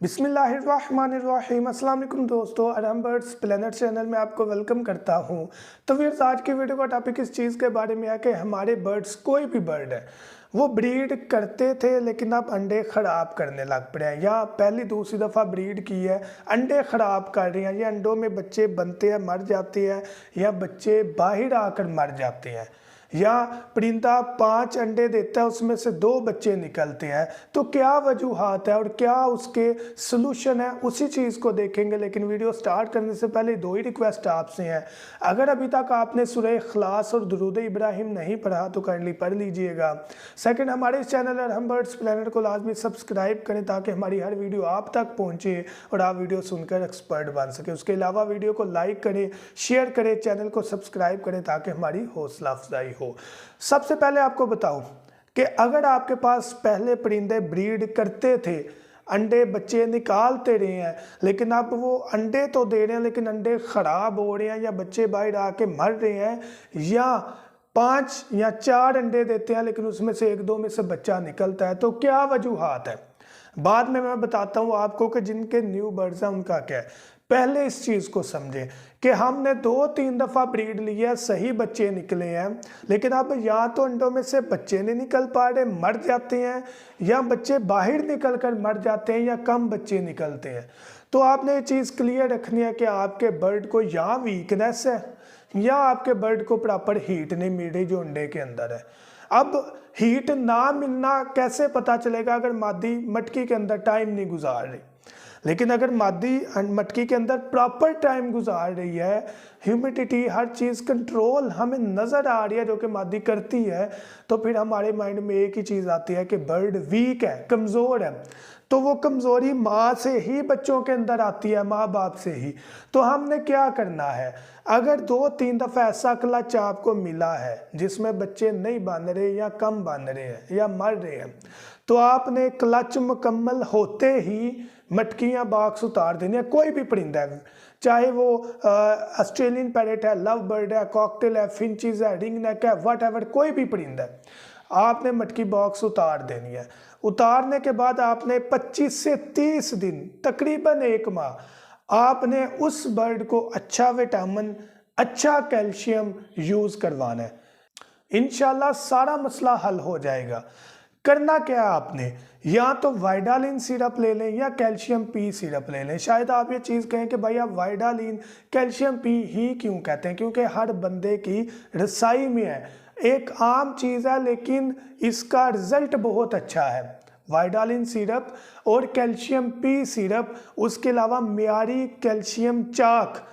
बिस्मिल्लाहिर्रहमानिर्रहीम। अस्सलाम वालेकुम दोस्तों, अरहम बर्ड्स प्लेनेट चैनल में आपको वेलकम करता हूं। तो फिर आज की वीडियो का टॉपिक इस चीज़ के बारे में है कि हमारे बर्ड्स, कोई भी बर्ड है, वो ब्रीड करते थे लेकिन अब अंडे ख़राब करने लग पड़े हैं, या पहली दूसरी दफ़ा ब्रीड की है, अंडे ख़राब कर रहे हैं, या अंडों में बच्चे बनते हैं मर जाते हैं, या बच्चे बाहर आकर मर जाते हैं, या परिंदा 5 अंडे देता है उसमें से 2 बच्चे निकलते हैं। तो क्या वजूहात है और क्या उसके सलूशन है, उसी चीज़ को देखेंगे। लेकिन वीडियो स्टार्ट करने से पहले 2 ही रिक्वेस्ट आपसे हैं। अगर अभी तक आपने सूरह इखलास और दुरूद इब्राहिम नहीं पढ़ा तो काइंडली पढ़ लीजिएगा। सेकंड, हमारे इस चैनल अरहम बर्ड्स प्लेनेट को लाजमी सब्सक्राइब करें ताकि हमारी हर वीडियो आप तक पहुँचे और आप वीडियो सुनकर एक्सपर्ट बन सके। उसके अलावा वीडियो को लाइक करें, शेयर करें, चैनल को सब्सक्राइब करें ताकि हमारी हौसला अफजाई हो। सबसे पहले आपको बताऊं कि अगर आपके पास पहले परिंदे ब्रीड करते थे, अंडे बच्चे निकालते रहे हैं, लेकिन अब वो अंडे तो दे रहे हैं लेकिन अंडे ख़राब हो रहे हैं, या बच्चे बाहर आके मर रहे हैं, या 5 या 4 अंडे देते हैं लेकिन उसमें से 1-2 में से बच्चा निकलता है, तो क्या वजूहात है? बाद में मैं बताता हूँ आपको कि जिनके न्यू बर्ड्स हैं उनका क्या है। पहले इस चीज़ को समझें कि हमने 2-3 दफ़ा ब्रीड लिया, सही बच्चे निकले हैं, लेकिन अब या तो अंडों में से बच्चे नहीं निकल पा रहे, मर जाते हैं, या बच्चे बाहर निकल कर मर जाते हैं, या कम बच्चे निकलते हैं। तो आपने ये चीज़ क्लियर रखनी है कि आपके बर्ड को या वीकनेस है, या आपके बर्ड को प्रॉपर हीट नहीं मिल रही जो अंडे के अंदर है। अब हीट ना मिलना कैसे पता चलेगा? अगर मादी मटकी के अंदर टाइम नहीं गुजार रही, लेकिन अगर मादी मटकी के अंदर प्रॉपर टाइम गुजार रही है, ह्यूमिडिटी हर चीज़ कंट्रोल हमें नज़र आ रही है जो कि मादी करती है, तो फिर हमारे माइंड में एक ही चीज़ आती है कि बर्ड वीक है, कमज़ोर है। तो वो कमज़ोरी माँ से ही बच्चों के अंदर आती है, माँ बाप से ही। तो हमने क्या करना है? अगर 2-3 दफ़ा ऐसा क्लच आपको मिला है जिसमें बच्चे नहीं बन रहे, या कम बन रहे हैं, या मर रहे हैं, तो आपने क्लच मुकम्मल होते ही मटकियाँ बॉक्स उतार देनी है। कोई भी परिंदा है, चाहे वो ऑस्ट्रेलियन पैरेट है, लव बर्ड है, कॉकटेल है, फिंचीज है, रिंग नेक है, वट एवर, कोई भी परिंदा है, आपने मटकी बॉक्स उतार देनी है। उतारने के बाद आपने 25 से 30 दिन, तकरीबन 1 माह, आपने उस बर्ड को अच्छा विटामिन, अच्छा कैल्शियम यूज़ करवाना है। इंशाल्लाह सारा मसला हल हो जाएगा। करना क्या है आपने? या तो वाइडालिन सिरप ले लें या कैल्शियम पी सिरप ले लें। शायद आप ये चीज़ कहें कि भाई आप वाइडालिन कैल्शियम पी ही क्यों कहते हैं? क्योंकि हर बंदे की रसाई में है, एक आम चीज़ है, लेकिन इसका रिजल्ट बहुत अच्छा है। वाइडालिन सिरप और कैल्शियम पी सिरप, उसके अलावा मियारी कैल्शियम चाक,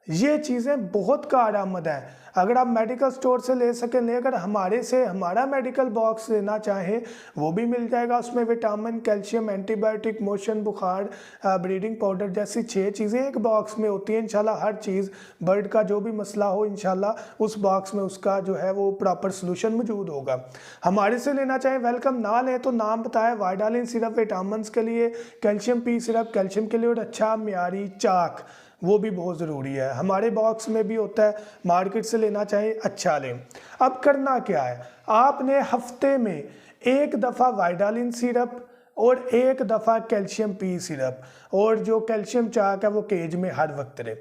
ये चीज़ें बहुत कारआमद हैं। अगर आप मेडिकल स्टोर से ले सकें लें, अगर हमारे से हमारा मेडिकल बॉक्स लेना चाहें वो भी मिल जाएगा। उसमें विटामिन, कैल्शियम, एंटीबायोटिक, मोशन, बुखार, ब्रीडिंग पाउडर जैसी 6 चीज़ें एक बॉक्स में होती हैं। इंशाल्लाह हर चीज़, बर्ड का जो भी मसला हो, इंशाल्लाह उस बॉक्स में उसका जो है वो प्रॉपर सोल्यूशन मौजूद होगा। हमारे से लेना चाहें वेलकम, ना लें तो नाम बताएं, वाइडालिन सिरप विटामिन के लिए, कैल्शियम पी सिरप कैल्शियम के लिए, और अच्छा मियारी चाक वो भी बहुत ज़रूरी है। हमारे बॉक्स में भी होता है, मार्केट से लेना चाहिए, अच्छा लें। अब करना क्या है? आपने हफ्ते में 1 दफ़ा वाइडालिन सिरप और 1 दफ़ा कैल्शियम पी सिरप, और जो कैल्शियम चाक है वो केज में हर वक्त रहे।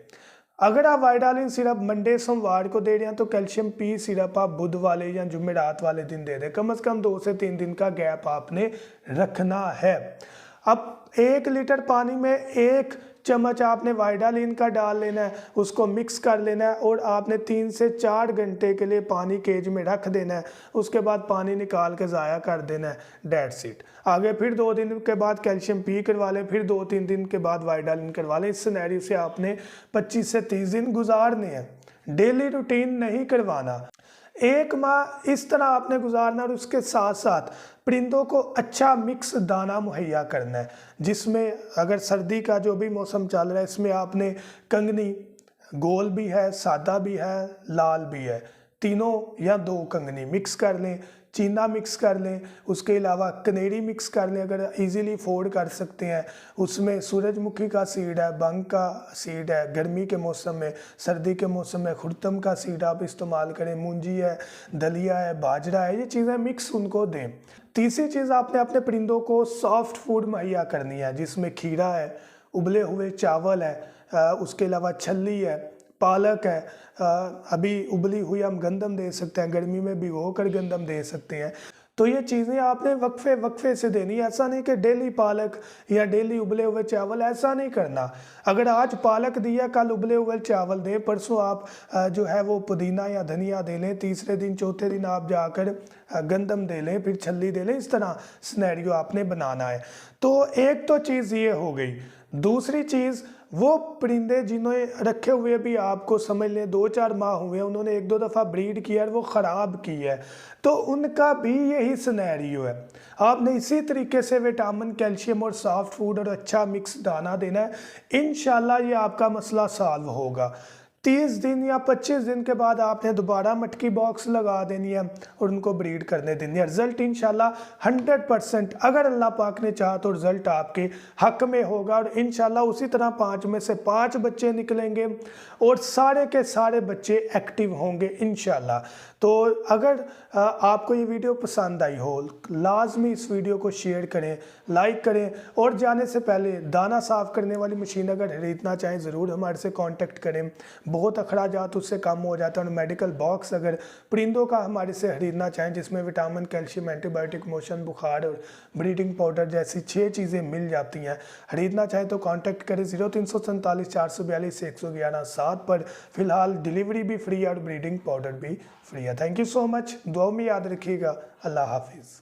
अगर आप वाइडालिन सिरप मंडे सोमवार को दे रहे हैं तो कैल्शियम पी सिरप आप बुध वाले या जुमेरात वाले दिन दे दें। कम से कम 2 से 3 दिन का गैप आपने रखना है। अब 1 लीटर पानी में 1 चम्मच आपने वाइडालिन का डाल लेना है, उसको मिक्स कर लेना है, और आपने 3 से 4 घंटे के लिए पानी केज में रख देना है। उसके बाद पानी निकाल के ज़ाया कर देना है, डेट्स इट। आगे फिर 2 दिन के बाद कैल्शियम पी करवा लें, फिर 2-3 दिन के बाद वाइडालिन करवा लें। इस सिनेरियो से आपने 25 से 30 दिन गुजारने हैं, डेली रूटीन नहीं करवाना। 1 माह इस तरह आपने गुजारना, और उसके साथ साथ परिंदों को अच्छा मिक्स दाना मुहैया करना है, जिसमें अगर सर्दी का जो भी मौसम चल रहा है, इसमें आपने कंगनी, गोल भी है, सादा भी है, लाल भी है, तीनों या 2 कंगनी मिक्स कर लें, चीना मिक्स कर लें, उसके अलावा कनेरी मिक्स कर लें अगर इजीली अफोर्ड कर सकते हैं। उसमें सूरजमुखी का सीड है, बंग का सीड है, गर्मी के मौसम में, सर्दी के मौसम में खुर्तम का सीड आप इस्तेमाल करें, मूंजी है, दलिया है, बाजरा है, ये चीज़ें मिक्स उनको दें। तीसरी चीज़, आपने अपने परिंदों को सॉफ्ट फूड मुहैया करनी है, जिसमें खीरा है, उबले हुए चावल है, उसके अलावा छल्ली है, पालक है, अभी उबली हुई हम गंदम दे सकते हैं, गर्मी में भिगो कर गंदम दे सकते हैं। तो ये चीज़ें आपने वक्फे वक्फे से देनी है। ऐसा नहीं कि डेली पालक या डेली उबले हुए चावल, ऐसा नहीं करना। अगर आज पालक दिया, कल उबले हुए चावल दें, परसों आप जो है वो पुदीना या धनिया दे लें, तीसरे दिन चौथे दिन आप जाकर गंदम दे लें, फिर छल्ली दे लें। इस तरह सिनेरियो आपने बनाना है। तो एक तो चीज़ ये हो गई। दूसरी चीज़, वो परिंदे जिन्होंने रखे हुए भी आपको समझ लें 2-4 माह हुए, उन्होंने 1-2 दफ़ा ब्रीड किया और वो ख़राब की है, तो उनका भी यही सिनेरियो है। आपने इसी तरीके से विटामिन, कैल्शियम और सॉफ्ट फूड और अच्छा मिक्स दाना देना है। इंशाल्लाह ये आपका मसला सॉल्व होगा। 30 दिन या 25 दिन के बाद आपने दोबारा मटकी बॉक्स लगा देनी है और उनको ब्रीड करने देनी है। रिजल्ट इंशाल्लाह 100%, अगर अल्लाह पाक ने चाहा तो रिजल्ट आपके हक में होगा और इंशाल्लाह उसी तरह 5 में से 5 बच्चे निकलेंगे और सारे के सारे बच्चे एक्टिव होंगे इंशाल्लाह। तो अगर आपको ये वीडियो पसंद आई हो, लाजमी इस वीडियो को शेयर करें, लाइक करें और जाने से पहले दाना साफ़ करने वाली मशीन अगर खरीदना चाहें ज़रूर हमारे से कांटेक्ट करें। बहुत अखराजात उससे कम हो जाता है। और मेडिकल बॉक्स अगर परिंदों का हमारे से खरीदना चाहें, जिसमें विटामिन, कैल्शियम, एंटीबायोटिक, मोशन, बुखार और ब्रीडिंग पाउडर जैसी 6 चीज़ें मिल जाती हैं, खरीदना चाहें तो कांटेक्ट करें 0347 442 111 7 पर। फिलहाल डिलीवरी भी फ्री है और ब्रीडिंग पाउडर भी फ्री है। Thank you so much. दुआ में याद रखिएगा। अल्लाह हाफिज़।